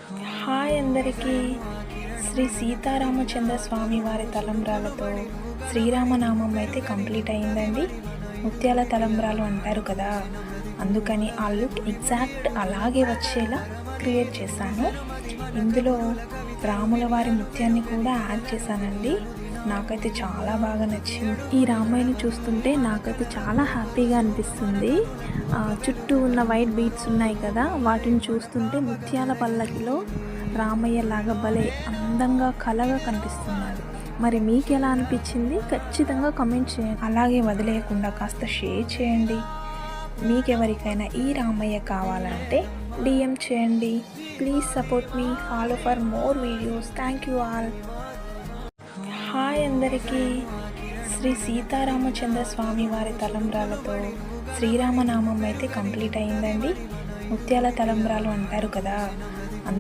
Hi అందరికీ. శ్రీ సీతారామచంద్ర స్వామి వారి తలంబ్రాలతో శ్రీరామనామం అయితే కంప్లీట్ అయిందండి. ముత్యాల తలంబ్రాలు అంటారు కదా, అందుకని ఆ లుక్ ఎగ్జాక్ట్ అలాగే వచ్చేలా క్రియేట్ చేశాను. ఇందులో రాముల వారి ముత్యాన్ని కూడా యాడ్ చేశానండి. నాకైతే చాలా బాగా నచ్చింది. ఈ రామాయణం చూస్తుంటే నాకైతే చాలా హ్యాపీగా అనిపిస్తుంది. చుట్టూ ఉన్న వైట్ బీడ్స్ ఉన్నాయి కదా, వాటిని చూస్తుంటే ముత్యాల పల్లకిలో రామయ్య లాగా భలే అందంగా కళగా కనిపిస్తున్నాడు. మరి మీకు ఎలా అనిపించింది ఖచ్చితంగా కామెంట్ చేయండి. అలాగే వదిలేయకుండా కాస్త షేర్ చేయండి. మీకెవరికైనా ఈ రామయ్య కావాలంటే DM చేయండి. Please support me, follow for more videos. Thank you all. Hi అందరికీ. శ్రీ సీతారామచంద్ర స్వామి వారి తలంబ్రాలతో శ్రీరామనామం అయితే కంప్లీట్ అయిందండి. ముత్యాల తలంబ్రాలు అంటారు కదా,